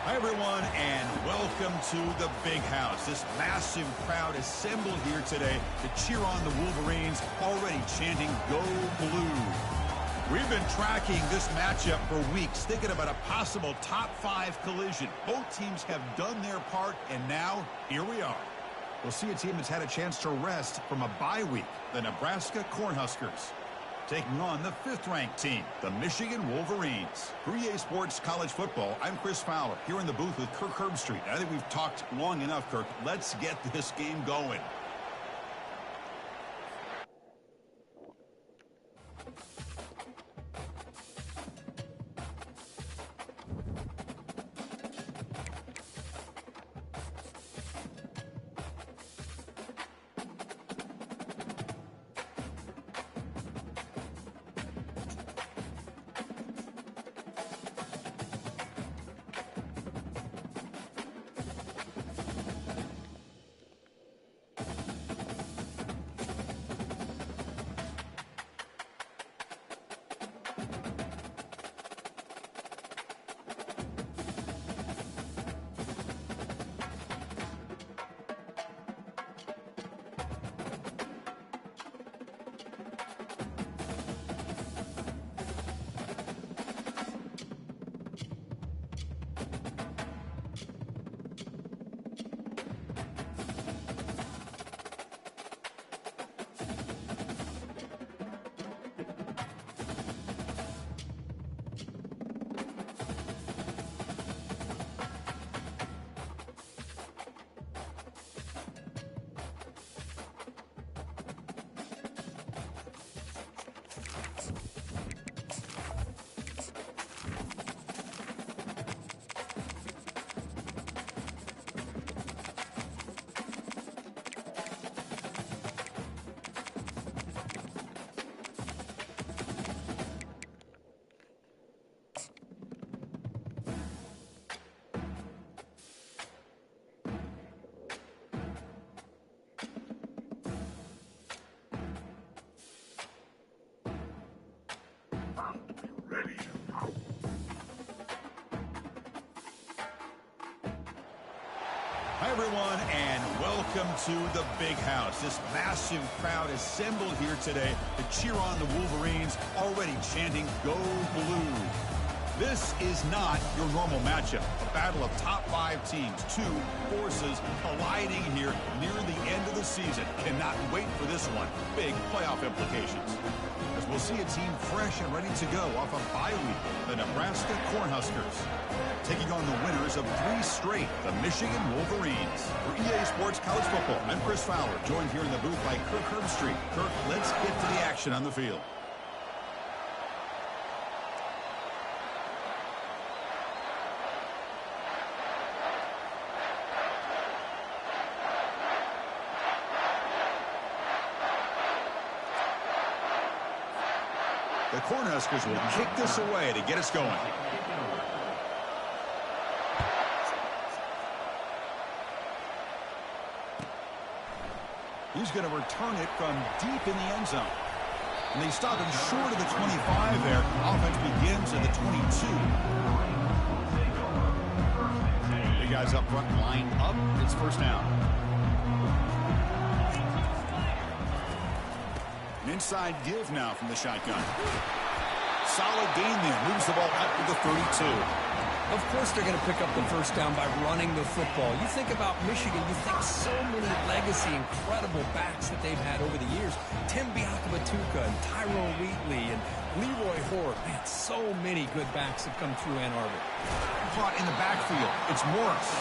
Hi, everyone, and welcome to the Big House. This massive crowd assembled here today to cheer on the Wolverines, already chanting, "Go Blue." We've been tracking this matchup for weeks, thinking about a possible top-5 collision. Both teams have done their part, and now, here we are. We'll see a team that's had a chance to rest from a bye week, the Nebraska Cornhuskers, taking on the 5th-ranked team, the Michigan Wolverines. For EA Sports College Football, I'm Chris Fowler, here in the booth with Kirk Herbstreit. I think we've talked long enough, Kirk. Let's get this game going. Hi, everyone, and welcome to the Big House. This massive crowd assembled here today to cheer on the Wolverines, already chanting, "Go Blue." This is not your normal matchup. A battle of top 5 teams, 2 forces colliding here near the end of the season. Cannot wait for this one. Big playoff implications. As we'll see a team fresh and ready to go off a bye week, the Nebraska Cornhuskers, taking on the winners of 3 straight, the Michigan Wolverines. For EA Sports College Football, I'm Chris Fowler, joined here in the booth by Kirk Herbstreit. Kirk, let's get to the action on the field. The Cornhuskers will kick this away to get us going. He's going to return it from deep in the end zone. And they stop him short of the 25 there. Offense begins at the 22. Big guys up front line up. It's first down. An inside give now from the shotgun. Solid gain there. Moves the ball up to the 32. Of course they're going to pick up the first down by running the football. You think about Michigan, you think so many legacy, incredible backs that they've had over the years. Tim Biakabatuka and Tyrone Wheatley and Leroy Hort. Man, so many good backs have come through Ann Arbor. Caught in the backfield. It's Morris.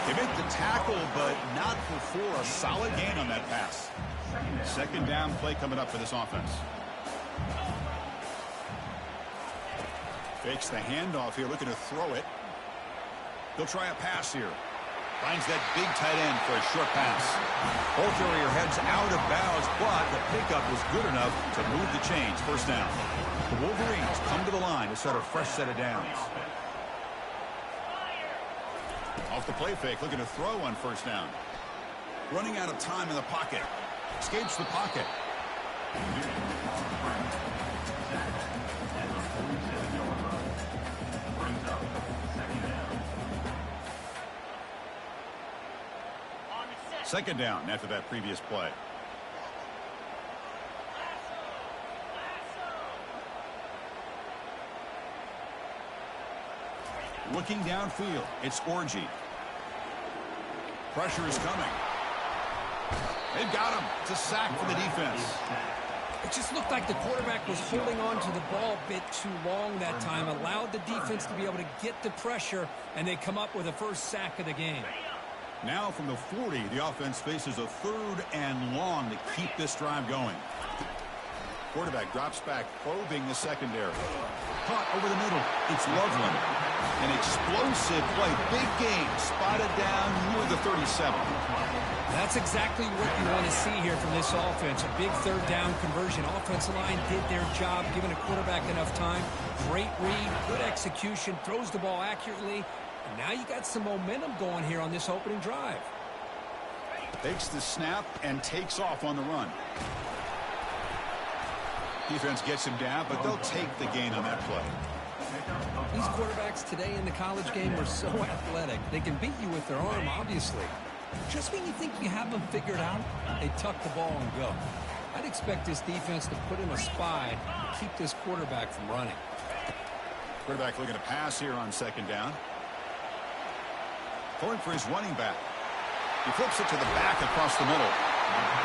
They make the tackle, but not before a solid gain on that pass. Second down play coming up for this offense. Fakes the handoff here, looking to throw it. He'll try a pass here. Finds that big tight end for a short pass. Ball carrier heads out of bounds, but the pickup was good enough to move the chains. First down. The Wolverines come to the line to start a fresh set of downs. Off the play fake, looking to throw on first down. Running out of time in the pocket. Escapes the pocket. Second down after that previous play. Looking downfield, it's Orji. Pressure is coming. They've got him. It's a sack for the defense. It just looked like the quarterback was holding on to the ball a bit too long that time, allowed the defense to be able to get the pressure, and they come up with a first sack of the game. Now from the 40, the offense faces a 3rd and long to keep this drive going. Quarterback drops back, probing the secondary. Caught over the middle. It's Loveland. An explosive play. Big game. Spotted down near the 37. That's exactly what you want to see here from this offense. A big 3rd down conversion. Offensive line did their job, giving a quarterback enough time. Great read, good execution, throws the ball accurately. And now you got some momentum going here on this opening drive. Takes the snap and takes off on the run. Defense gets him down, but they'll take the gain on that play. These quarterbacks today in the college game are so athletic. They can beat you with their arm, obviously. Just when you think you have them figured out, they tuck the ball and go. I'd expect this defense to put in a spy to keep this quarterback from running. Quarterback looking to pass here on second down. Going for his running back. He flips it to the back across the middle.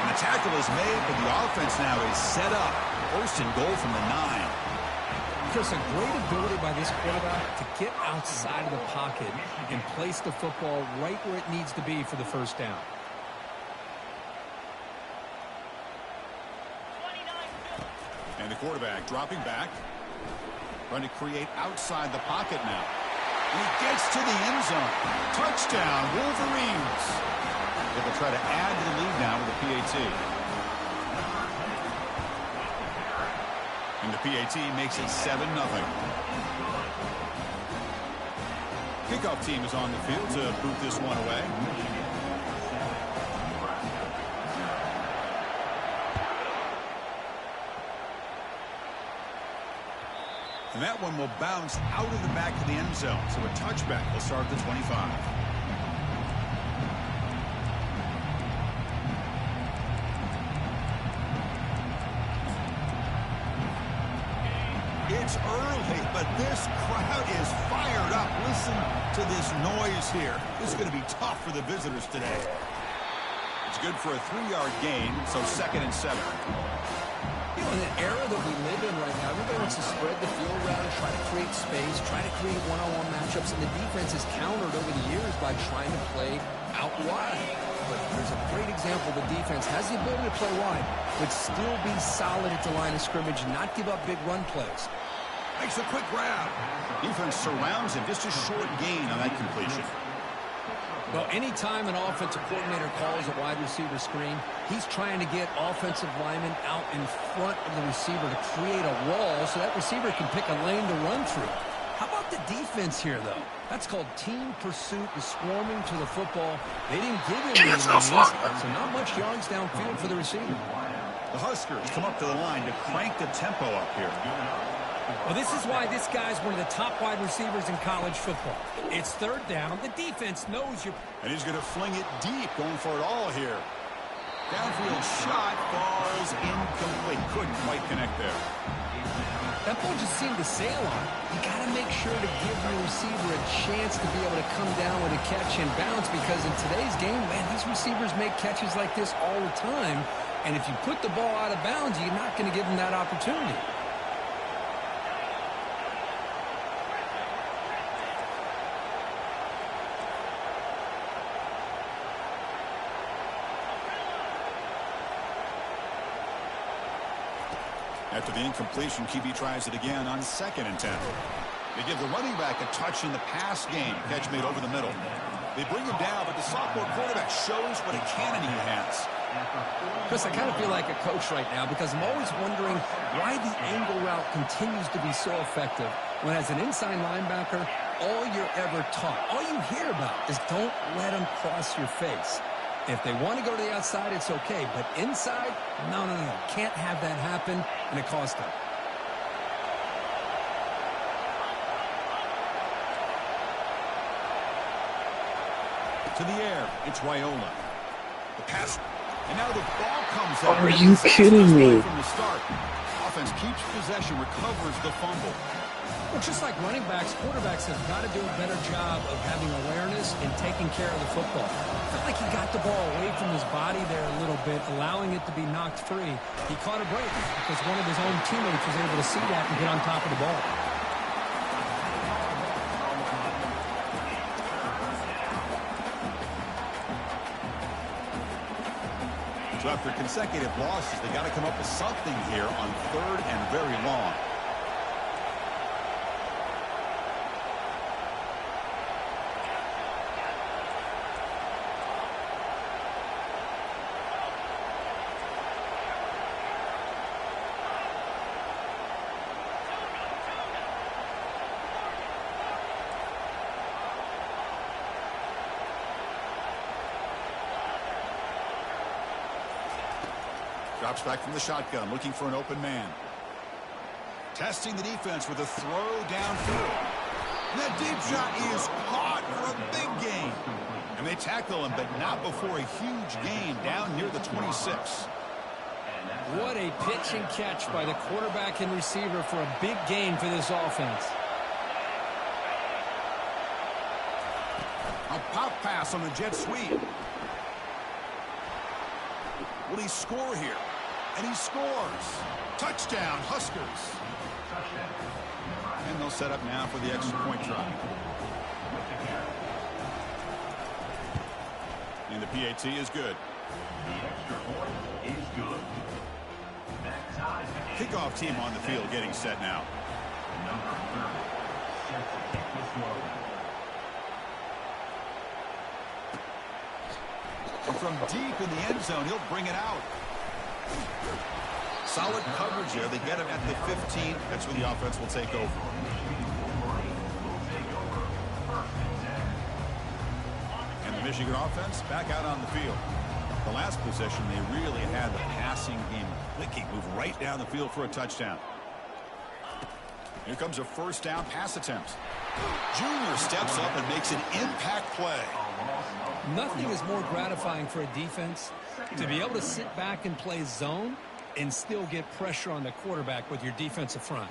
And the tackle is made, but the offense now is set up. First and goal from the 9. Just a great ability by this quarterback to get outside of the pocket and place the football right where it needs to be for the first down. And the quarterback dropping back. Trying to create outside the pocket now. And he gets to the end zone. Touchdown, Wolverines. They will try to add to the lead now with the PAT. And the PAT makes it 7-0. Kickoff team is on the field to boot this one away. And that one will bounce out of the back of the end zone. So a touchback will start at the 25. This crowd is fired up. Listen to this noise here. This is going to be tough for the visitors today. It's good for a 3-yard gain, so 2nd and 7. You know, in an era that we live in right now, everybody wants to spread the field around and try to create space, try to create one-on-one matchups, and the defense is countered over the years by trying to play out wide. But here's a great example. The defense has the ability to play wide, but still be solid at the line of scrimmage, not give up big run plays. Makes a quick grab. Defense surrounds him. Just a short gain on that completion. Well, anytime an offensive coordinator calls a wide receiver screen, he's trying to get offensive linemen out in front of the receiver to create a wall so that receiver can pick a lane to run through. How about the defense here, though? That's called team pursuit, the swarming to the football. They didn't give him any lanes, so not much yards downfield for the receiver. The Huskers come up to the line to crank the tempo up here. Well, this is why this guy's one of the top wide receivers in college football. It's 3rd down. The defense knows you're... And he's going to fling it deep, going for it all here. Downfield shot falls incomplete. Couldn't quite connect there. That ball just seemed to sail on. You got to make sure to give your receiver a chance to be able to come down with a catch and bounce, because in today's game, man, these receivers make catches like this all the time. And if you put the ball out of bounds, you're not going to give them that opportunity. After the incompletion, QB tries it again on 2nd and 10. They give the running back a touch in the pass game. Catch made over the middle. They bring him down, but the sophomore quarterback shows what a cannon he has. Chris, I kind of feel like a coach right now because I'm always wondering why the angle route continues to be so effective when, as an inside linebacker, all you're ever taught, all you hear about is don't let them cross your face. If they want to go to the outside, it's okay. But inside, no. Can't have that happen, and it cost them. To the air, it's Raiola. The pass, and now the ball comes out. Are you kidding me? From the start, offense keeps possession, recovers the fumble. Well, just like running backs, quarterbacks have got to do a better job of having awareness and taking care of the football. I felt like he got the ball away from his body there a little bit, allowing it to be knocked free. He caught a break because one of his own teammates was able to see that and get on top of the ball. So after consecutive losses, they got to come up with something here on 3rd and very long. Drops back from the shotgun, looking for an open man. Testing the defense with a throw downfield. That deep shot is caught for a big gain. And they tackle him, but not before a huge gain down near the 26. What a pitch and catch by the quarterback and receiver for a big gain for this offense. A pop pass on the jet sweep. Will he score here? And he scores. Touchdown, Huskers. And they'll set up now for the extra point try. And the PAT is good. The extra point is good. Kickoff team on the field getting set now. Number 30 set to kick this one. And from deep in the end zone, he'll bring it out. Solid coverage there. They get him at the 15. That's where the offense will take over. And the Michigan offense back out on the field. The last possession, they really had the passing game clicking. Move right down the field for a touchdown. Here comes a first down pass attempt. Junior steps up and makes an impact play. Nothing is more gratifying for a defense to be able to sit back and play zone and still get pressure on the quarterback with your defensive front.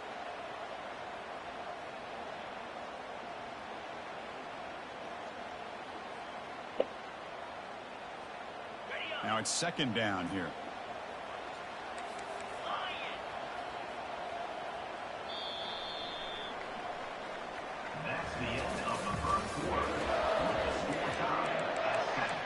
Now it's second down here. That's the end of the first quarter. Score time at 7.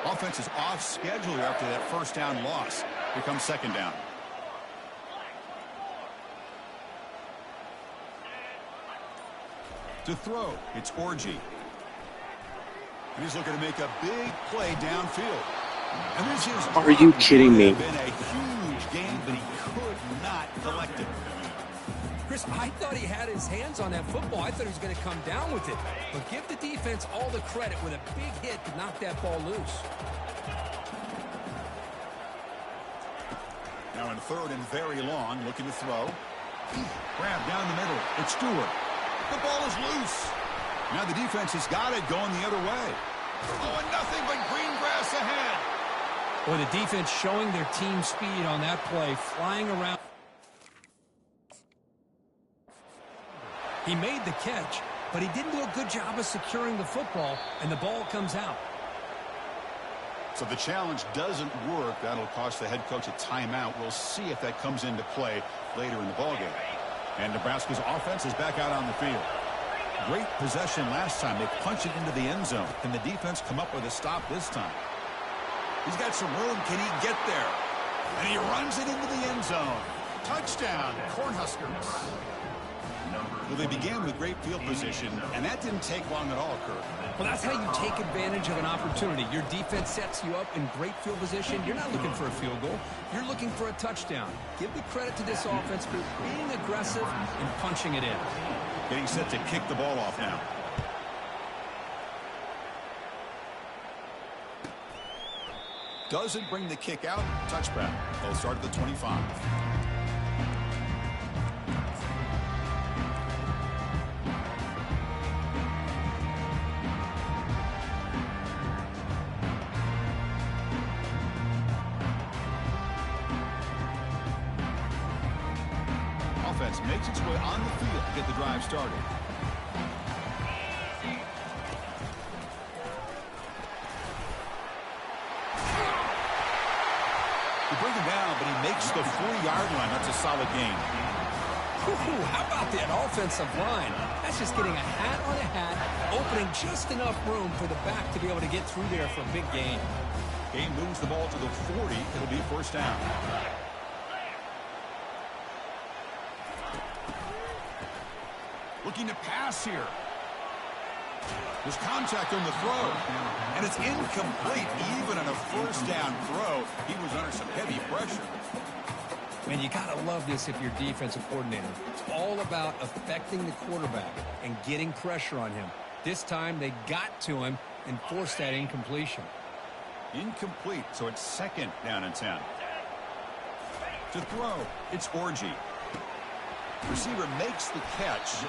Offense is off schedule here after that first down loss. Here comes second down. To throw, it's Orji. And he's looking to make a big play downfield. And this is Are you kidding me? been a huge game, but he could not collect it. Chris, I thought he had his hands on that football. I thought he was going to come down with it. But give the defense all the credit with a big hit to knock that ball loose. Now in third and very long, looking to throw. Grab down the middle. It's Stewart. The ball is loose. Now the defense has got it going the other way. Oh, and nothing but green grass ahead. Boy, the defense showing their team speed on that play, flying around. He made the catch, but he didn't do a good job of securing the football, and the ball comes out. So the challenge doesn't work. That'll cost the head coach a timeout. We'll see if that comes into play later in the ballgame. And Nebraska's offense is back out on the field. Great possession last time. They punched it into the end zone. Can the defense come up with a stop this time? He's got some room. Can he get there? And he runs it into the end zone. Touchdown, Cornhuskers. Well, they began with great field position, and that didn't take long at all, Kirk. Well, that's how you take advantage of an opportunity. Your defense sets you up in great field position. You're not looking for a field goal. You're looking for a touchdown. Give the credit to this offense for being aggressive and punching it in. Getting set to kick the ball off now. Doesn't bring the kick out. Touchback. They'll start at the 25. Offense makes its way on the field to get the drive started. They bring him down, but he makes the 4-yard line. That's a solid gain. Ooh, how about that offensive line? That's just getting a hat on a hat, opening just enough room for the back to be able to get through there for a big gain. Game moves the ball to the 40. It'll be first down. Looking to pass here. There's contact on the throw, and it's incomplete. Even on a first down throw, he was under some heavy pressure. Man, you got to love this if you're defensive coordinator. It's all about affecting the quarterback and getting pressure on him. This time, they got to him and forced that incompletion. Incomplete, so it's second down and 10. To throw, it's Orji. Receiver makes the catch.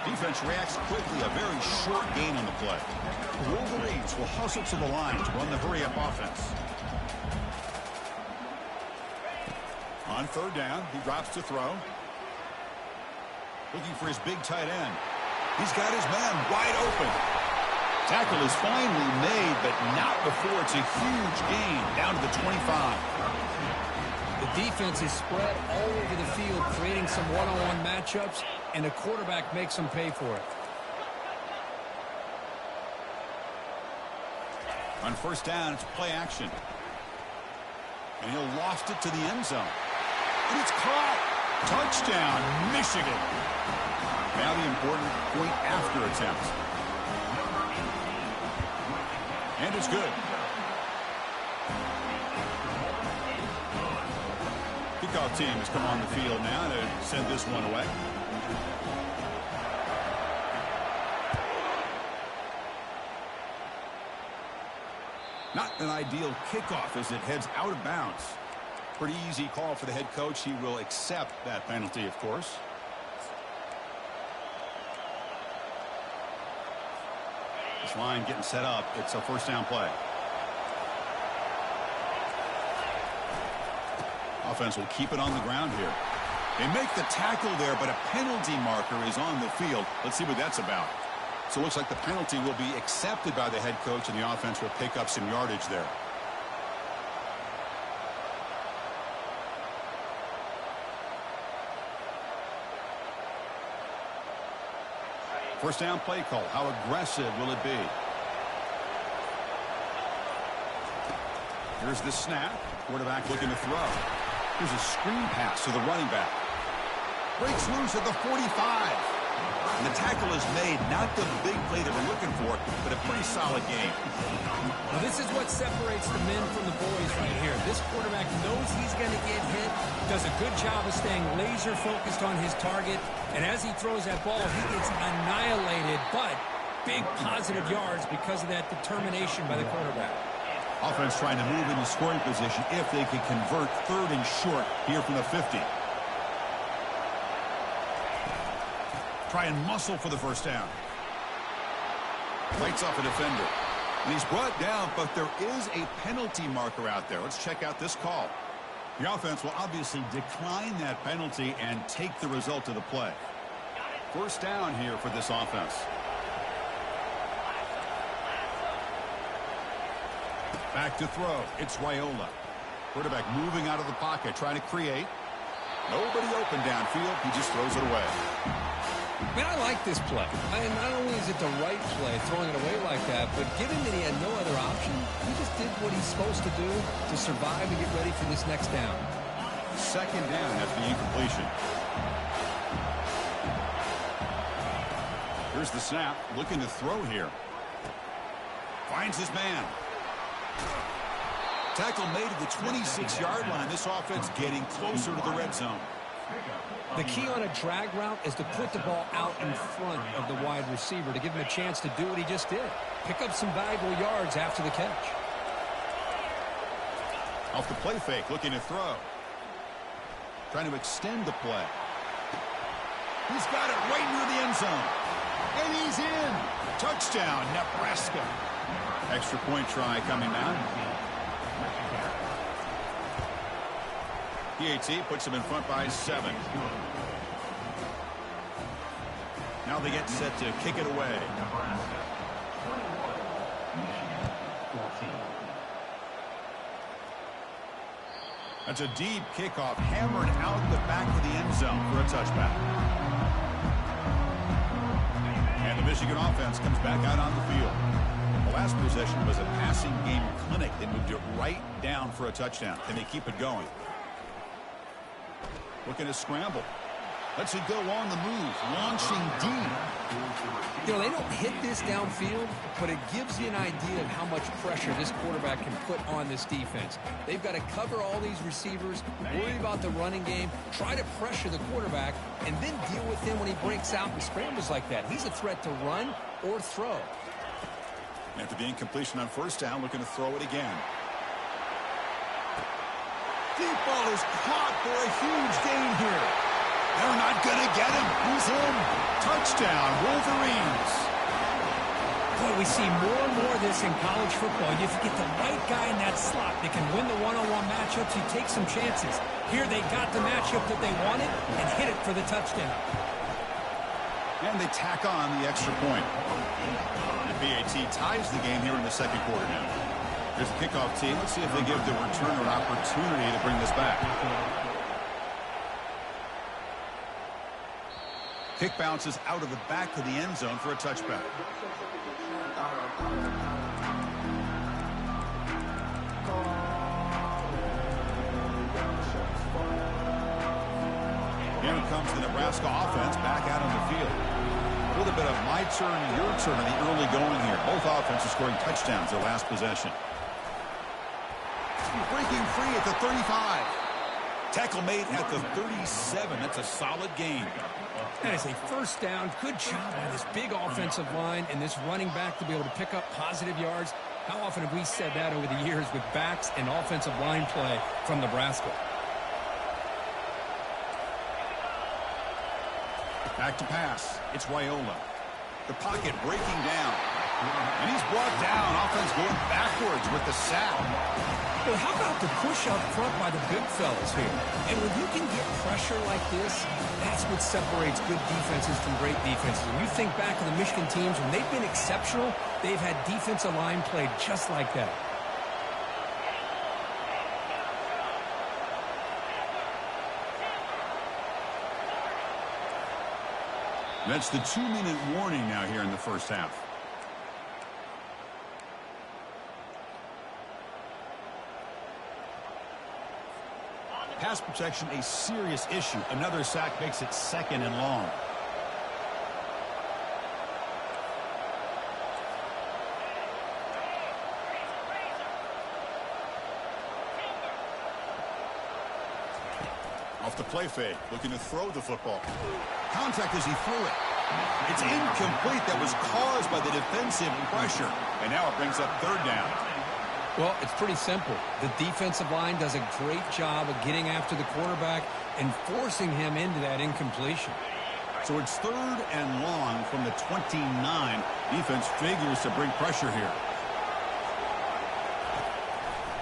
Defense reacts quickly. A very short gain on the play. The Wolverines will hustle to the line to run the hurry-up offense. On third down, he drops to throw. Looking for his big tight end. He's got his man wide open. Tackle is finally made, but not before it's a huge gain down to the 25. The defense is spread all over the field, creating some one-on-one matchups, and the quarterback makes them pay for it. On first down, it's play action. And he'll loft it to the end zone. And it's caught. Touchdown, Michigan. Now the important point after attempt. And it's good. Kickoff team has come on the field now to send this one away. Not an ideal kickoff as it heads out of bounds. Pretty easy call for the head coach. He will accept that penalty, of course. This line getting set up. It's a first down play. Offense will keep it on the ground here. They make the tackle there, but a penalty marker is on the field. Let's see what that's about. So it looks like the penalty will be accepted by the head coach, and the offense will pick up some yardage there. First down play call. How aggressive will it be? Here's the snap. Quarterback looking to throw. Here's a screen pass to the running back. Breaks loose at the 45. And the tackle is made. Not the big play that we're looking for, but a pretty solid game. Well, this is what separates the men from the boys right here. This quarterback knows he's going to get hit, does a good job of staying laser focused on his target, and as he throws that ball, he gets annihilated, but big positive yards because of that determination by the quarterback. Offense trying to move into scoring position if they could convert 3rd and short here from the 50. Try and muscle for the first down. Lights off a defender. And he's brought down, but there is a penalty marker out there. Let's check out this call. The offense will obviously decline that penalty and take the result of the play. First down here for this offense. Back to throw. It's Raiola. Quarterback moving out of the pocket, trying to create. Nobody open downfield. He just throws it away. Man, I like this play. Not only is it the right play, throwing it away like that, but given that he had no other option, he just did what he's supposed to do to survive and get ready for this next down. Second down after the incompletion. Here's the snap. Looking to throw here. Finds his man. Tackle made at the 26-yard line. This offense getting closer to the red zone. The key on a drag route is to put the ball out in front of the wide receiver to give him a chance to do what he just did. Pick up some valuable yards after the catch. Off the play fake, looking to throw. Trying to extend the play. He's got it right near the end zone. And he's in. Touchdown, Nebraska. Extra point try coming now. PAT puts him in front by 7. Now they get set to kick it away. That's a deep kickoff, hammered out the back of the end zone for a touchback. And the Michigan offense comes back out on the field. The last possession was a passing game clinic. They moved it right down for a touchdown. Can they keep it going? Looking to scramble. Lets it go on the move. Launching deep. You know, they don't hit this downfield, but it gives you an idea of how much pressure this quarterback can put on this defense. They've got to cover all these receivers, worry about the running game, try to pressure the quarterback, and then deal with him when he breaks out and scrambles like that. He's a threat to run or throw. After the incompletion on first down, looking to throw it again. Deep ball is caught for a huge gain here. They're not going to get him. He's in. Touchdown, Wolverines. Boy, we see more and more of this in college football. If you get the right guy in that slot that can win the one-on-one matchups, you take some chances. Here they got the matchup that they wanted and hit it for the touchdown. And they tack on the extra point. And PAT ties the game here in the second quarter now. Here's the kickoff team. Let's see if they give the returner an opportunity to bring this back. Kick bounces out of the back of the end zone for a touchback. Here comes the Nebraska offense back out on the field. A little bit of my turn, your turn in the early going here. Both offenses scoring touchdowns their last possession. Breaking free at the 35. Tackle made at the 37. That's a solid gain. That is a first down. Good job by this big offensive line and this running back to be able to pick up positive yards. How often have we said that over the years with backs and offensive line play from Nebraska? Back to pass. It's Raiola. The pocket breaking down. And he's brought down. Offense going backwards with the sack. Well, how about the push up front by the big fellas here? And when you can get pressure like this, that's what separates good defenses from great defenses. And you think back to the Michigan teams, when they've been exceptional, they've had defensive line played just like that. That's the 2-minute warning now here in the first half. Pass protection, a serious issue. Another sack makes it 2nd and long. Off the play fake, looking to throw the football. Contact as he threw it. It's incomplete. That was caused by the defensive pressure. And now it brings up 3rd down. Well, it's pretty simple. The defensive line does a great job of getting after the quarterback and forcing him into that incompletion. So it's 3rd and long from the 29. Defense figures to bring pressure here.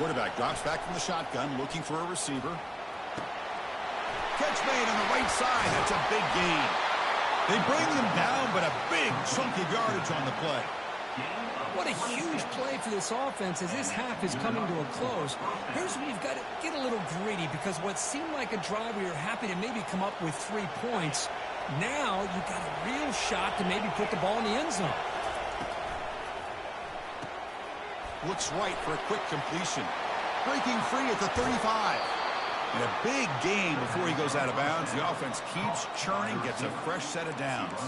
Quarterback drops back from the shotgun, looking for a receiver. Catch made on the right side. That's a big gain. They bring them down, but a big chunk of yardage on the play. What a huge play for this offense as this half is coming to a close. Here's where you've got to get a little greedy, because what seemed like a drive where you're happy to maybe come up with 3 points, now you've got a real shot to maybe put the ball in the end zone. Looks right for a quick completion. Breaking free at the 35. And a big gain before he goes out of bounds. The offense keeps churning, gets a fresh set of downs.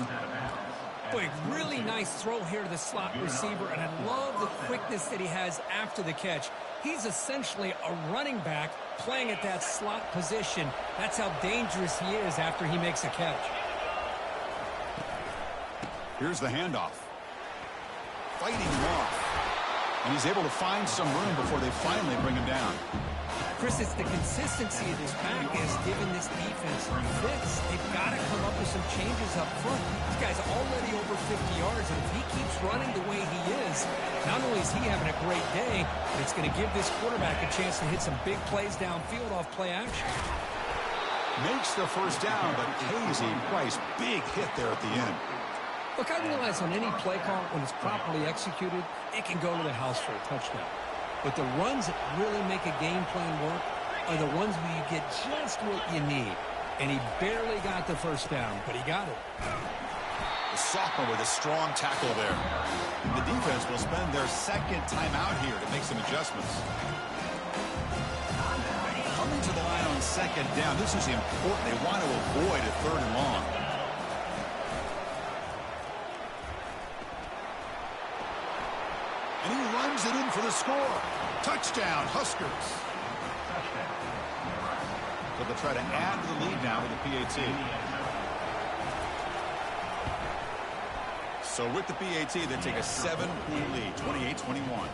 Boy, really nice throw here to the slot receiver, and I love the quickness that he has after the catch. He's essentially a running back playing at that slot position. That's how dangerous he is after he makes a catch. Here's the handoff. Fighting him off. And he's able to find some room before they finally bring him down. Chris, it's the consistency of this pack is giving this defense fits. They've got to come up with some changes up front. This guy's already over 50 yards, and if he keeps running the way he is, not only is he having a great day, but it's going to give this quarterback a chance to hit some big plays downfield off play action. Makes the first down, but Casey Price, big hit there at the end. Look, I realize on any play call, when it's properly executed, it can go to the house for a touchdown. But the runs that really make a game plan work are the ones where you get just what you need. And he barely got the first down, but he got it. The sophomore with a strong tackle there. The defense will spend their 2nd time out here to make some adjustments. Coming to the line on 2nd down. This is important. They want to avoid a 3rd and long. And he runs it in for the score. Touchdown, Huskers. So they'll try to add to the lead now with the PAT. So with the PAT, they take a 7-point lead, 28-21.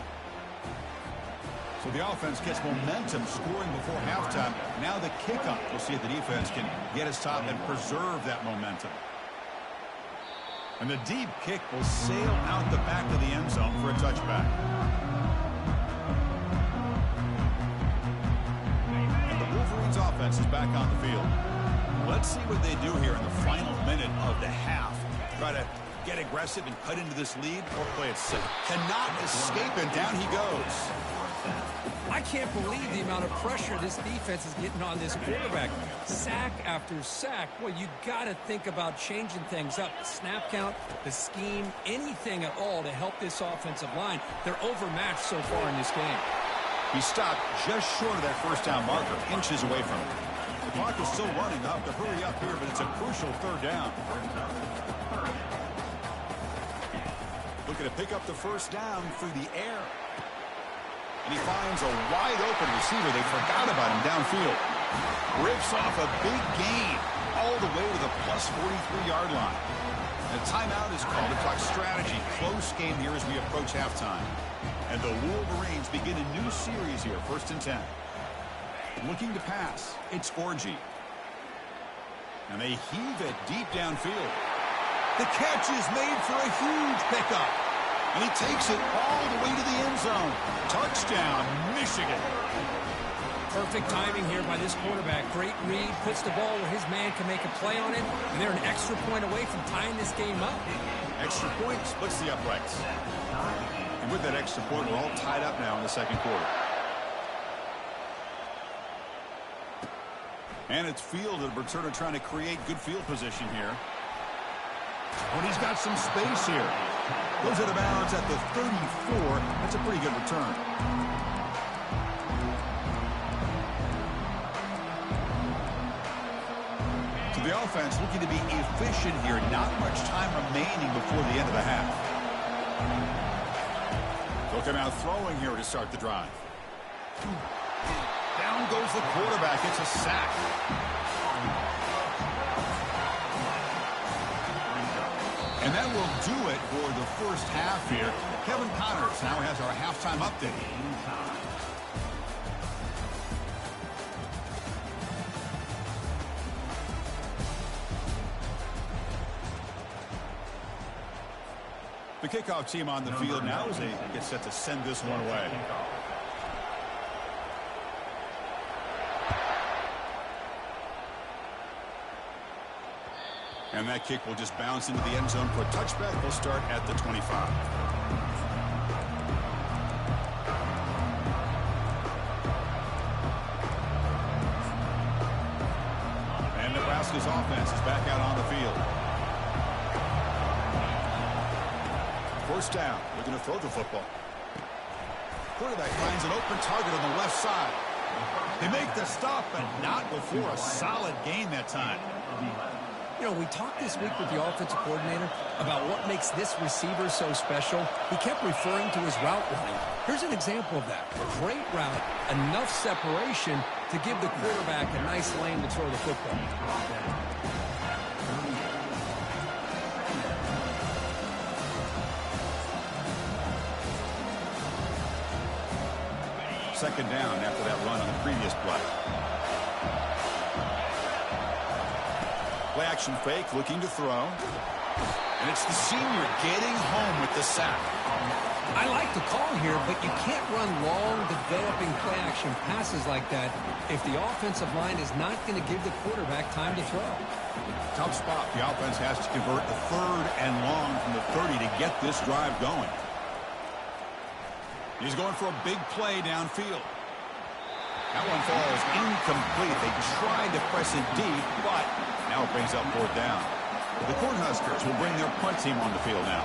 So the offense gets momentum scoring before halftime. Now the kickoff. We'll see if the defense can get us top and preserve that momentum. And the deep kick will sail out the back of the end zone for a touchback. And the Wolverines offense is back on the field. Let's see what they do here in the final minute of the half. Try to get aggressive and cut into this lead, or play it safe. Cannot escape, and down he goes. I can't believe the amount of pressure this defense is getting on this quarterback. Sack after sack. Well, you got to think about changing things up. The snap count, the scheme, anything at all to help this offensive line. They're overmatched so far in this game. He stopped just short of that first down marker, inches away from it. The clock is still running. They'll have to hurry up here, but it's a crucial 3rd down. Looking to pick up the first down through the air. And he finds a wide-open receiver. They forgot about him downfield. Rips off a big gain all the way to the plus 43-yard line. And a timeout is called to talk strategy. Close game here as we approach halftime. And the Wolverines begin a new series here, 1st and 10. Looking to pass, it's Orji. And they heave it deep downfield. The catch is made for a huge pickup. And he takes it all the way to the end zone. Touchdown, Michigan. Perfect timing here by this quarterback. Great read, puts the ball where his man can make a play on it, and they're an extra point away from tying this game up. Extra point splits the uprights. And with that extra point, we're all tied up now in the second quarter. And it's Field and Returner trying to create good field position here. But he's got some space here. Goes out of bounds at the 34. That's a pretty good return. So the offense looking to be efficient here. Not much time remaining before the end of the half. Looking out throwing here to start the drive. Down goes the quarterback. It's a sack. And that will do it for the first half here. Kevin Connors now has our halftime update. The kickoff team on the field now as they get set to send this one away. And that kick will just bounce into the end zone for a touchback. We'll start at the 25. And Nebraska's offense is back out on the field. First down. We're going to throw the football. Quarterback finds an open target on the left side. They make the stop, but not before a solid gain that time. You know, we talked this week with the offensive coordinator about what makes this receiver so special. He kept referring to his route running. Here's an example of that. Great route, enough separation to give the quarterback a nice lane to throw the football. Second down after that run on the previous play. Play action fake, looking to throw. And it's the senior getting home with the sack. I like the call here, but you can't run long, developing play action passes like that if the offensive line is not going to give the quarterback time to throw. Tough spot. The offense has to convert the third and long from the 30 to get this drive going. He's going for a big play downfield. That one falls incomplete. They tried to press it deep, but now it brings up fourth down. The Cornhuskers will bring their punt team on the field now.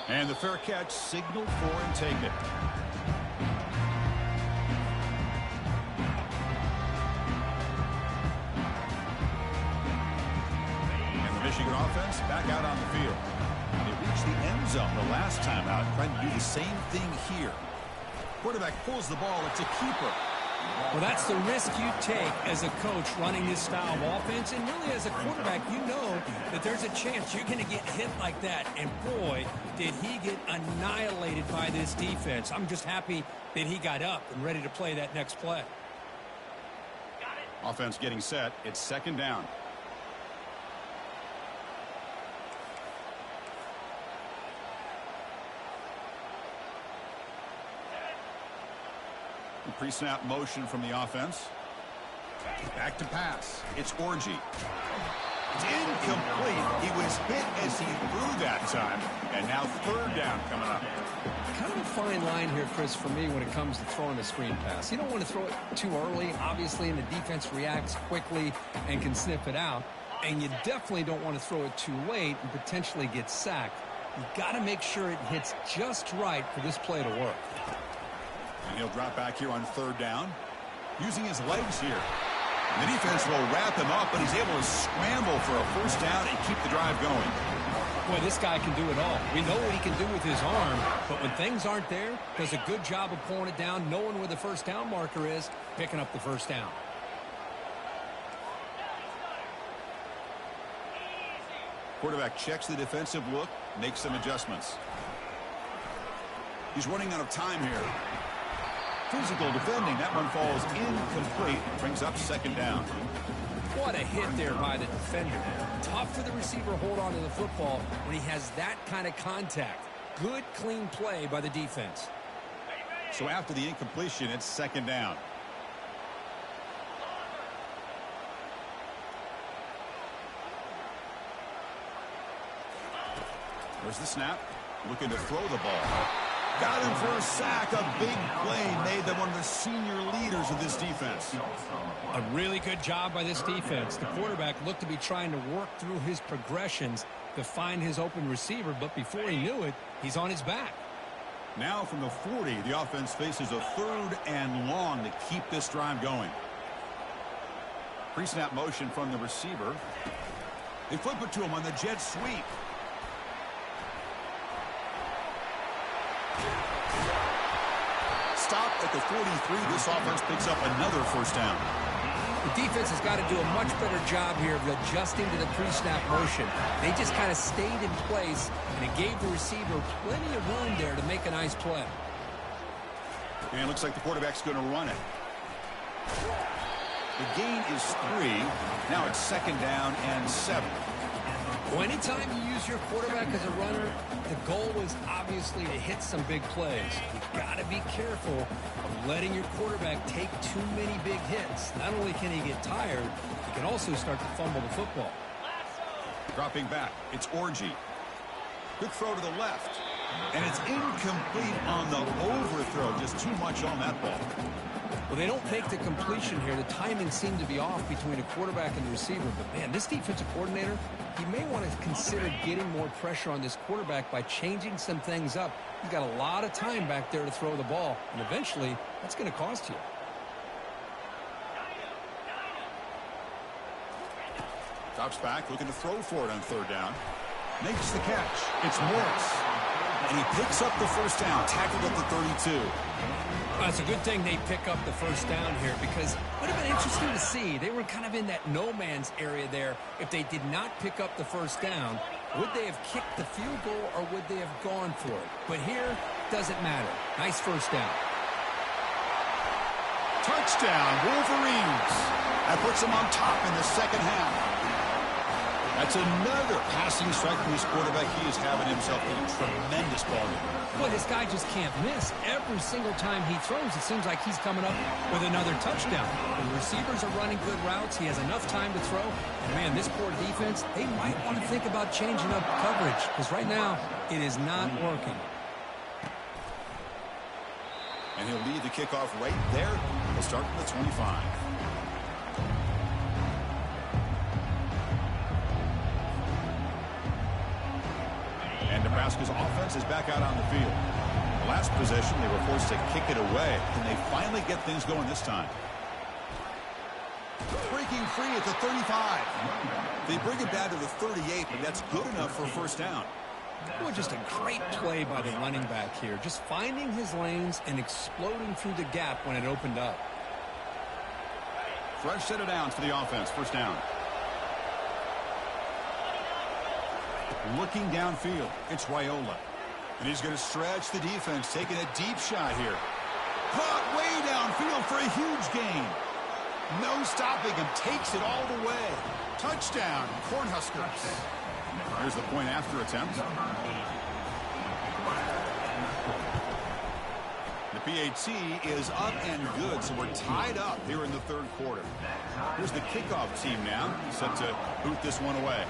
And the fair catch signaled for and taken. Michigan offense back out on the field. They reached the end zone the last time out, trying to do the same thing here. Quarterback pulls the ball. It's a keeper. Well, that's the risk you take as a coach running this style of offense. And really, as a quarterback, you know that there's a chance you're going to get hit like that. And, boy, did he get annihilated by this defense. I'm just happy that he got up and ready to play that next play. Offense getting set. It's second down. Pre-snap motion from the offense. Back to pass. It's Orji. It's incomplete. He was hit as he threw that time. And now third down coming up. Kind of a fine line here, Chris, for me when it comes to throwing a screen pass. You don't want to throw it too early, obviously, and the defense reacts quickly and can sniff it out. And you definitely don't want to throw it too late and potentially get sacked. You've got to make sure it hits just right for this play to work. And he'll drop back here on third down, using his legs here. And the defense will wrap him up, but he's able to scramble for a first down and keep the drive going. Boy, this guy can do it all. We know what he can do with his arm, but when things aren't there, does a good job of pulling it down, knowing where the first down marker is, picking up the first down. Quarterback checks the defensive look, makes some adjustments. He's running out of time here. Physical defending. That one falls incomplete. Brings up second down. What a hit there by the defender. Tough for the receiver to hold on to the football when he has that kind of contact. Good, clean play by the defense. So after the incompletion, it's second down. There's the snap. Looking to throw the ball. Got him for a sack. A big play made them one of the senior leaders of this defense. A really good job by this defense. The quarterback looked to be trying to work through his progressions to find his open receiver, but before he knew it, he's on his back. Now from the 40, the offense faces a 3rd and long to keep this drive going. Pre-snap motion from the receiver. They flip it to him on the jet sweep. Stop at the 43. This offense picks up another first down. The defense has got to do a much better job here of adjusting to the pre-snap motion. They just kind of stayed in place, and it gave the receiver plenty of room there to make a nice play. And it looks like the quarterback's going to run it. The gain is 3. Now it's second down and 7. Well, anytime you use your quarterback as a runner, the goal is obviously to hit some big plays. You've got to be careful of letting your quarterback take too many big hits. Not only can he get tired, he can also start to fumble the football. Dropping back, it's Orji. Good throw to the left. And it's incomplete on the overthrow. Just too much on that ball. Well, they don't make the completion here. The timing seemed to be off between a quarterback and the receiver. But, man, this defensive coordinator, he may want to consider getting more pressure on this quarterback by changing some things up. He's got a lot of time back there to throw the ball, and eventually that's going to cost you. Drops back, looking to throw for it on 3rd down. Makes the catch. It's Morris. And he picks up the first down, tackled at the 32. Well, it's a good thing they pick up the first down here because it would have been interesting to see. They were kind of in that no-man's area there. If they did not pick up the first down, would they have kicked the field goal or would they have gone for it? But here, doesn't matter. Nice first down. Touchdown, Wolverines. That puts them on top in the second half. That's another passing strike from his quarterback. He is having himself a tremendous ball game. Well, this guy just can't miss. Every single time he throws, it seems like he's coming up with another touchdown. The receivers are running good routes. He has enough time to throw. And, man, this poor defense, they might want to think about changing up coverage because right now it is not working. And he'll lead the kickoff right there. He'll start from the 25. And Nebraska's offense is back out on the field. The last possession, they were forced to kick it away, and they finally get things going this time. Breaking free at the 35. They bring it down to the 38, but that's good enough for a first down. Well, just a great play by the running back here. Just finding his lanes and exploding through the gap when it opened up. Fresh set of downs for the offense. First down. Looking downfield, it's Raiola. And he's going to stretch the defense, taking a deep shot here. Caught way downfield for a huge gain. No stopping him, takes it all the way. Touchdown, Cornhuskers. Here's the point after attempt. The PAT is up and good, so we're tied up here in the 3rd quarter. Here's the kickoff team now, set to boot this one away.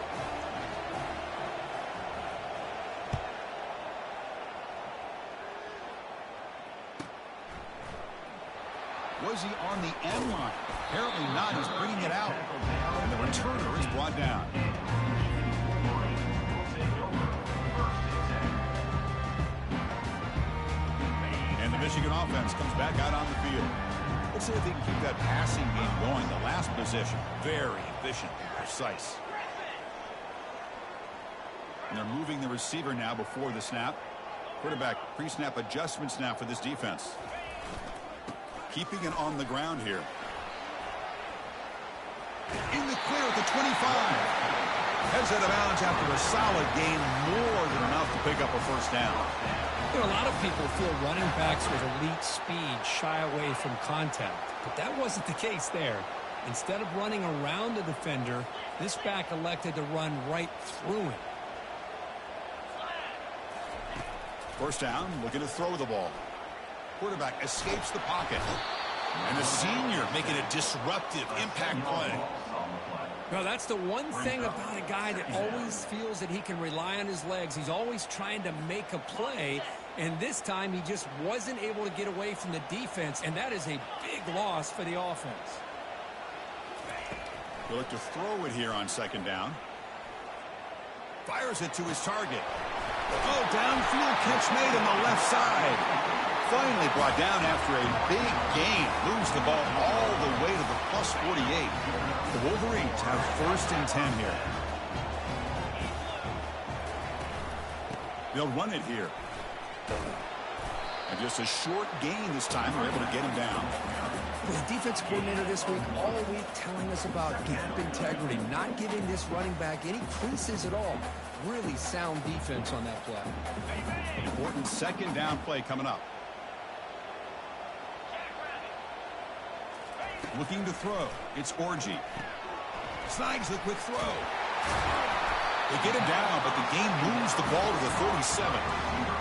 Was he on the end line? Apparently not. He's bringing it out. And the returner is brought down. And the Michigan offense comes back out on the field. Let's see if they can keep that passing game going. The last possession, very efficient and precise. And they're moving the receiver now before the snap. Quarterback pre-snap adjustments now for this defense. Keeping it on the ground here. In the clear at the 25. Heads out of bounds after a solid gain, more than enough to pick up a first down. You know, a lot of people feel running backs with elite speed shy away from contact, but that wasn't the case there. Instead of running around the defender, this back elected to run right through him. First down, looking to throw the ball. Quarterback escapes the pocket. And the senior making a disruptive impact play. Well, that's the one thing about a guy that always feels that he can rely on his legs. He's always trying to make a play, and this time he just wasn't able to get away from the defense, and that is a big loss for the offense. He'll look to throw it here on second down. Fires it to his target. Oh, downfield catch made on the left side. Finally brought down after a big gain. Moves the ball all the way to the plus 48. The Wolverines have first and 10 here. They'll run it here. And just a short gain this time. They're able to get him down. Well, the defense coordinator this week, all week telling us about gap integrity, not giving this running back any creases at all. Really sound defense on that play. Important second down play coming up. Looking to throw. It's Orji. Snags the quick throw. They get him down, but the game moves the ball to the 37.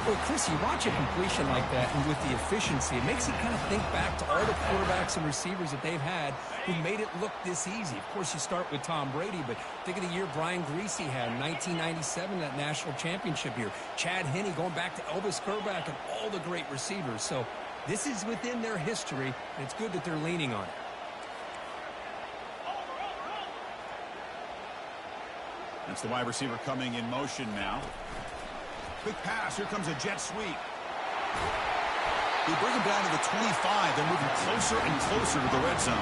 Well, Chris, you watch a completion like that, and with the efficiency, it makes you kind of think back to all the quarterbacks and receivers that they've had who made it look this easy. Of course, you start with Tom Brady, but think of the year Brian Griese had in 1997, that national championship year. Chad Henne going back to Elvis Grbac and all the great receivers. So this is within their history, and it's good that they're leaning on it. That's the wide receiver coming in motion now. Quick pass. Here comes a jet sweep. They bring him down to the 25. They're moving closer and closer to the red zone.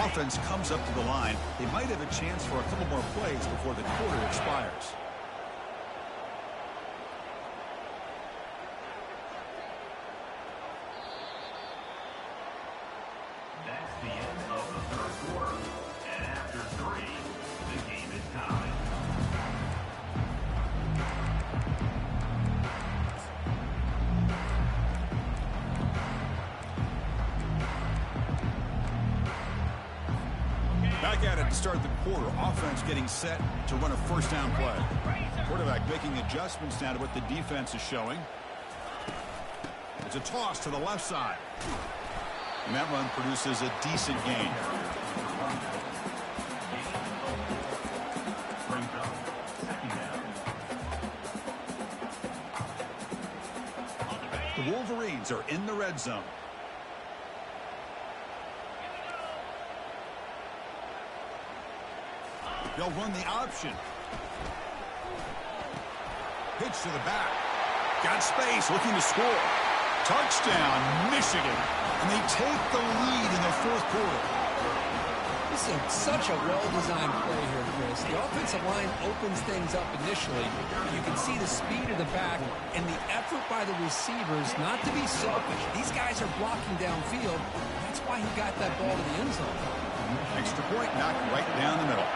Offense comes up to the line. They might have a chance for a couple more plays before the quarter expires. That's the end of the third quarter. And after 3, the game is tied. Back at it to start the quarter. Offense getting set to run a first down play. Quarterback making adjustments now to what the defense is showing. It's a toss to the left side. And that run produces a decent gain. The Wolverines are in the red zone. They'll run the option. Pitch to the back. Got space, looking to score. Touchdown, Michigan. And they take the lead in the fourth quarter. This is such a well-designed play here, Chris. The offensive line opens things up initially. You can see the speed of the back and the effort by the receivers not to be selfish. These guys are blocking downfield. That's why he got that ball to the end zone. Extra point knocked right down the middle.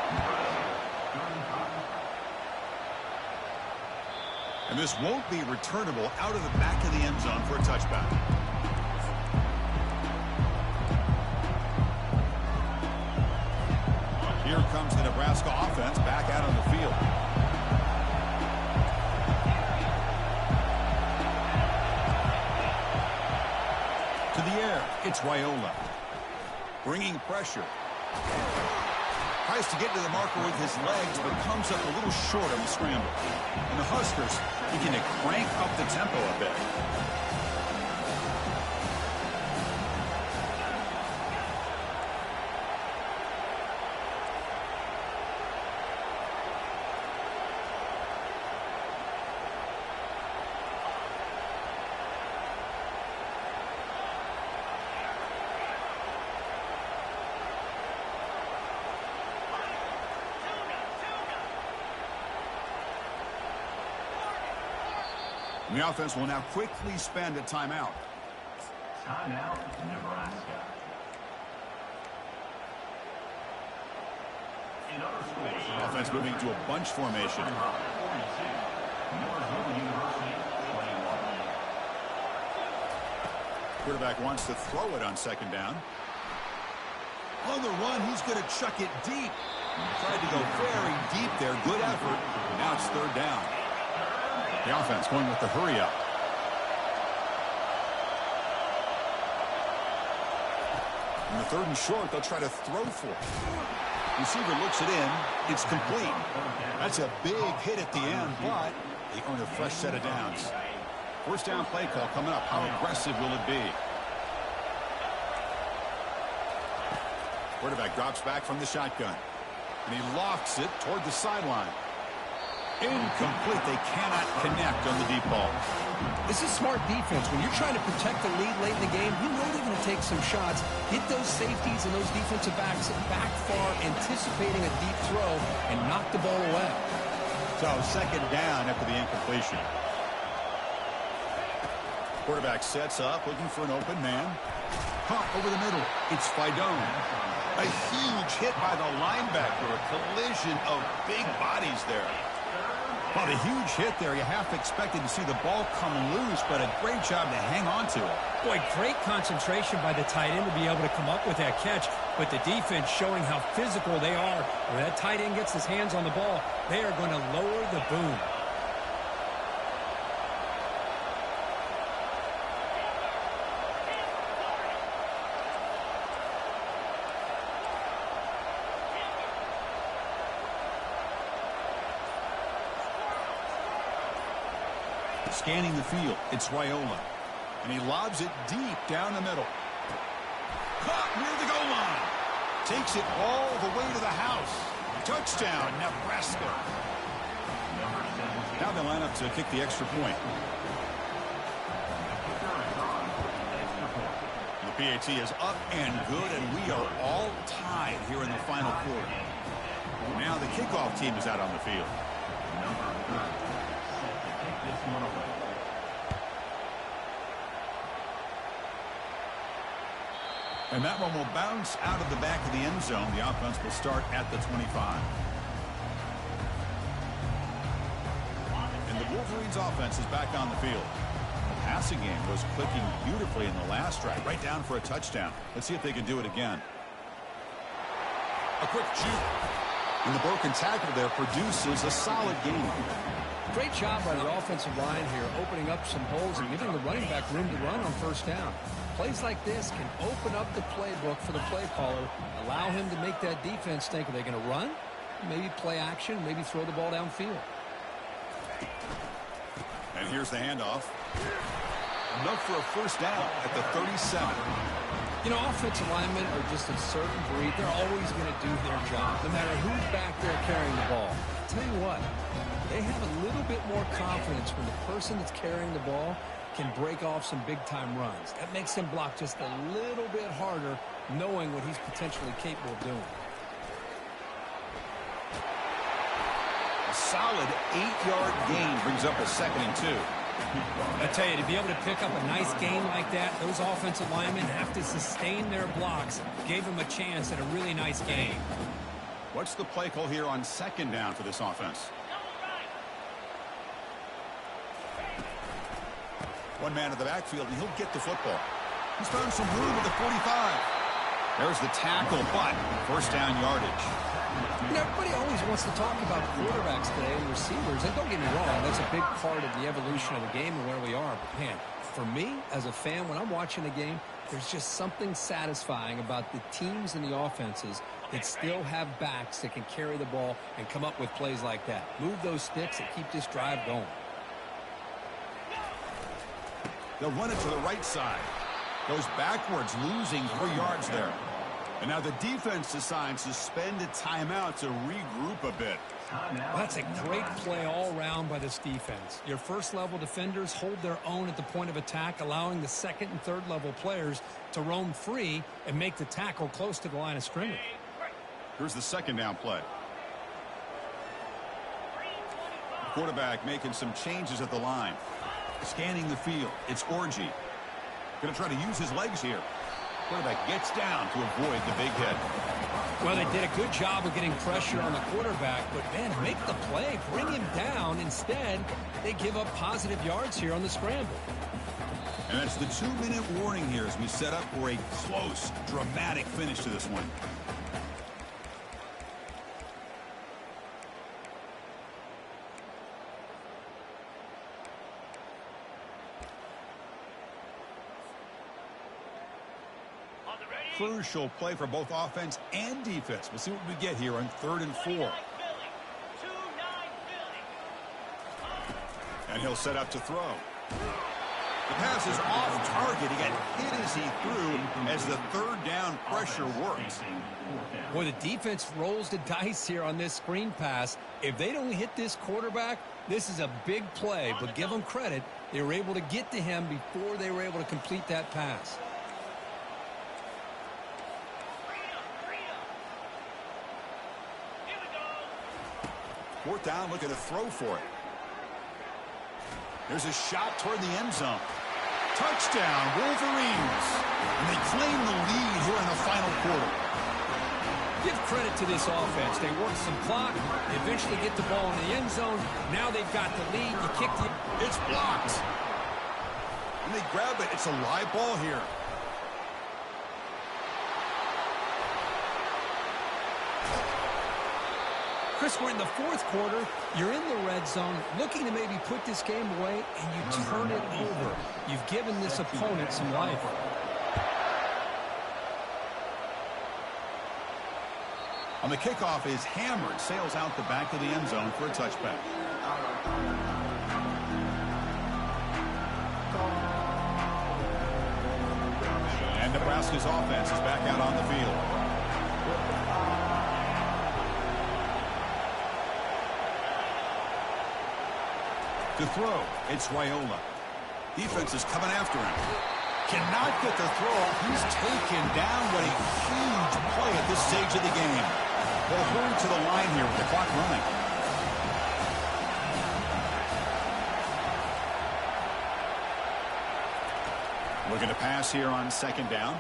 And this won't be returnable out of the back of the end zone for a touchback. Here comes the Nebraska offense back out on the field. To the air, it's Raiola. Bringing pressure. Tries to get to the marker with his legs, but comes up a little short on the scramble. And the Huskers begin to crank up the tempo a bit. And the offense will now quickly spend a timeout. Timeout, Nebraska. In other schools, Offense moving to a bunch formation. Quarterback wants to throw it on second down. On the run, he's going to chuck it deep. Tried to go very deep there. Good effort. Now it's third down. The offense going with the hurry up. In the third and short, they'll try to throw for it. Receiver looks it in. It's complete. That's a big hit at the end, but they earn a fresh set of downs. First down play call coming up. How aggressive will it be? Quarterback drops back from the shotgun. And he lofts it toward the sideline. Incomplete. They cannot connect on the deep ball. This is smart defense. When you're trying to protect the lead late in the game, you know they're going to take some shots, hit those safeties and those defensive backs back far, anticipating a deep throw, and knock the ball away. So second down after the incompletion. Quarterback sets up, looking for an open man. Pump over the middle. It's Fidone. A huge hit by the linebacker. A collision of big bodies there. Well, a huge hit there. You half expected to see the ball come loose, but a great job to hang on to it. Boy, great concentration by the tight end to be able to come up with that catch, but the defense showing how physical they are. When that tight end gets his hands on the ball, they are going to lower the boom. Scanning the field, it's Raiola. And he lobs it deep down the middle. Caught near the goal line. Takes it all the way to the house. Touchdown, Nebraska. Now they line up to kick the extra point. The PAT is up and good, and we are all tied here in the final quarter. Now the kickoff team is out on the field. And that one will bounce out of the back of the end zone. The offense will start at the 25. And the Wolverines offense is back on the field. The passing game was clicking beautifully in the last drive, right down for a touchdown. Let's see if they can do it again. A quick juke. And the broken tackle there produces a solid game. Great job by the offensive line here, opening up some holes and giving the running back room to run on first down. Plays like this can open up the playbook for the play caller, allow him to make that defense think, are they going to run? Maybe play action, maybe throw the ball downfield. And here's the handoff. Enough for a first down at the 37. You know, offensive linemen are just a certain breed. They're always going to do their job, no matter who's back there carrying the ball. I'll tell you what, they have a little bit more confidence when the person that's carrying the ball can break off some big-time runs. That makes him block just a little bit harder, knowing what he's potentially capable of doing. A solid 8-yard gain brings up a 2nd and 2. I tell you, to be able to pick up a nice gain like that, those offensive linemen have to sustain their blocks. Gave him a chance at a really nice gain. What's the play call here on second down for this offense? One man in the backfield, and he'll get the football. He's found some room at the 45. There's the tackle, but first down yardage. You know, everybody always wants to talk about quarterbacks today and receivers, and don't get me wrong, that's a big part of the evolution of the game and where we are. But, man, for me, as a fan, when I'm watching a game, there's just something satisfying about the teams and the offenses that still have backs that can carry the ball and come up with plays like that. Move those sticks and keep this drive going. They'll run it to the right side. Goes backwards, losing 3 yards there. And now the defense decides to spend a timeout to regroup a bit. That's a great play all around by this defense. Your first-level defenders hold their own at the point of attack, allowing the second and third-level players to roam free and make the tackle close to the line of scrimmage. Here's the second down play. The quarterback making some changes at the line. Scanning the field, it's Orji. Going to try to use his legs here. Quarterback gets down to avoid the big hit. Well, they did a good job of getting pressure on the quarterback, but, man, make the play. Bring him down. Instead, they give up positive yards here on the scramble. And that's the 2-minute warning here as we set up for a close, dramatic finish to this one. Crucial play for both offense and defense. We'll see what we get here on 3rd and 4. And he'll set up to throw. The pass is off target. He got hit as he threw as the 3rd down pressure works. Boy, the defense rolls the dice here on this screen pass. If they don't hit this quarterback, this is a big play. But give them credit. They were able to get to him before they were able to complete that pass. 4th down, looking to throw for it. There's a shot toward the end zone. Touchdown, Wolverines. And they claim the lead here in the final quarter. Give credit to this offense. They work some clock. They eventually get the ball in the end zone. Now they've got the lead. You kick the... It's blocked. And they grab it. It's a live ball here. Chris, we're in the 4th quarter. You're in the red zone, looking to maybe put this game away, and you turn it over. You've given this opponent some life. On the kickoff is hammered, sails out the back of the end zone for a touchback. And Nebraska's offense is back out on the field. To throw, it's Raiola. Defense is coming after him. Cannot get the throw. He's taken down, but a huge play at this stage of the game. They'll hurry to the line here with the clock running. Looking to pass here on 2nd down.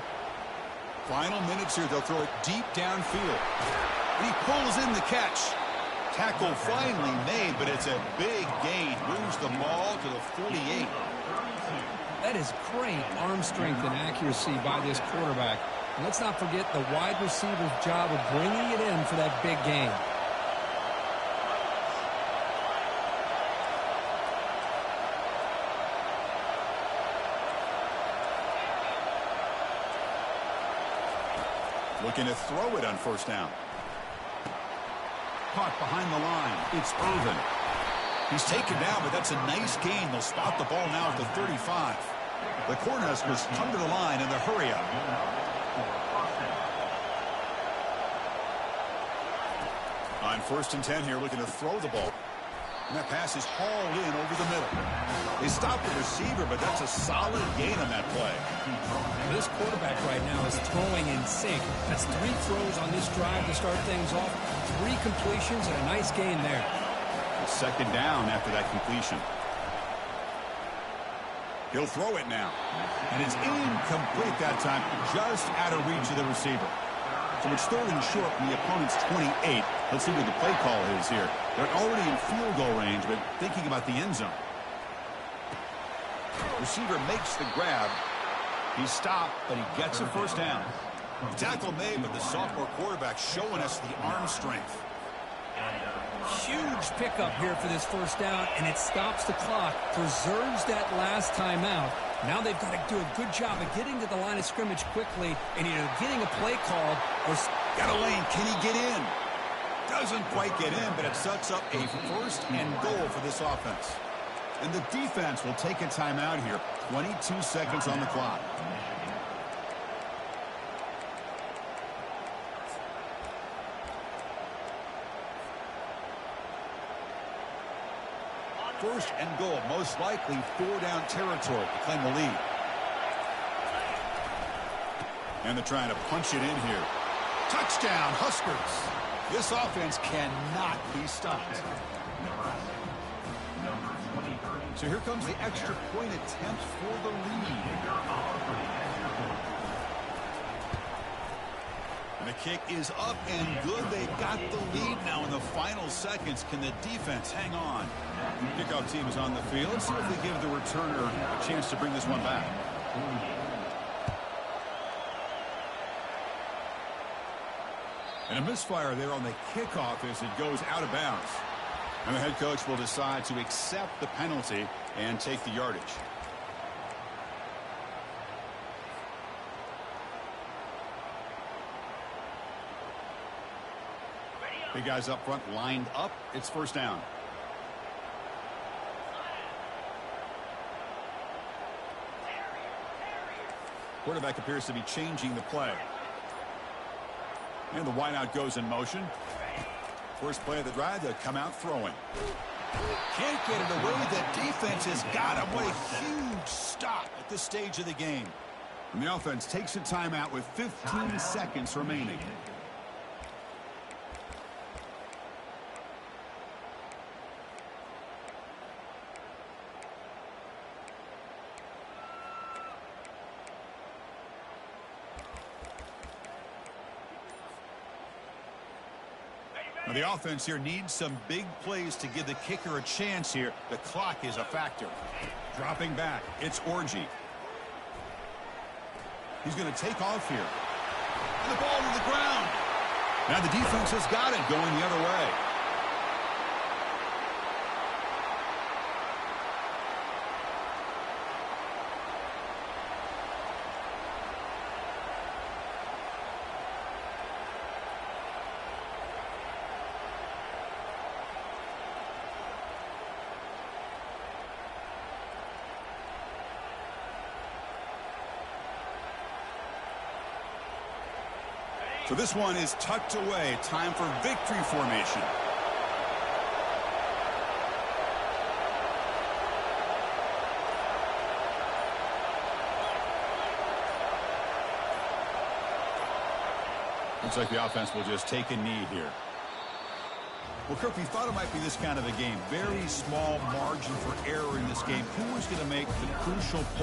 Final minutes here, they'll throw it deep downfield. And he pulls in the catch. Tackle finally made, but it's a big gain. Moves the ball to the 48. That is great arm strength and accuracy by this quarterback. And let's not forget the wide receiver's job of bringing it in for that big gain. Looking to throw it on 1st down. Caught behind the line. It's Irvin. He's taken down, but that's a nice gain. They'll spot the ball now at the 35. The Cornhuskers come to the line in the hurry up. On 1st and 10 here, looking to throw the ball. And that pass is hauled in over the middle. They stop the receiver, but that's a solid gain on that play. This quarterback right now is throwing in sync. That's 3 throws on this drive to start things off. 3 completions and a nice gain there. 2nd down after that completion. He'll throw it now. And it's incomplete that time, just out of reach of the receiver. So it's 3rd and short from the opponent's 28. Let's see what the play call is here. They're already in field goal range, but thinking about the end zone. Receiver makes the grab. He stopped, but he gets a 1st down. Tackle made, but the sophomore quarterback showing us the arm strength. Huge pickup here for this 1st down, and it stops the clock, preserves that last time out. Now they've got to do a good job of getting to the line of scrimmage quickly and either getting a play called or... Got a lane. Can he get in? Doesn't quite get in, but it sets up a 1st and goal for this offense. And the defense will take a timeout here. 22 seconds on the clock. First and goal, most likely 4-down territory to claim the lead. And they're trying to punch it in here. Touchdown, Huskers. This offense cannot be stopped. So here comes the extra point attempt for the lead. And the kick is up and good. They got the lead now in the final seconds. Can the defense hang on? Kickoff team is on the field. Let's see if they give the returner a chance to bring this one back. And a misfire there on the kickoff as it goes out of bounds. And the head coach will decide to accept the penalty and take the yardage. Big guys up front lined up. It's first down. Quarterback appears to be changing the play. And the wideout goes in motion. First play of the drive, they'll come out throwing. Can't get it away. The defense has got him. What a huge stop at this stage of the game. And the offense takes a timeout with 15 seconds remaining. Now the offense here needs some big plays to give the kicker a chance here. The clock is a factor. Dropping back, it's Orji. He's going to take off here. And the ball to the ground. Now the defense has got it going the other way. So this one is tucked away. Time for victory formation. Looks like the offense will just take a knee here. Well, Kirk, we thought it might be this kind of a game. Very small margin for error in this game. Who is going to make the crucial play?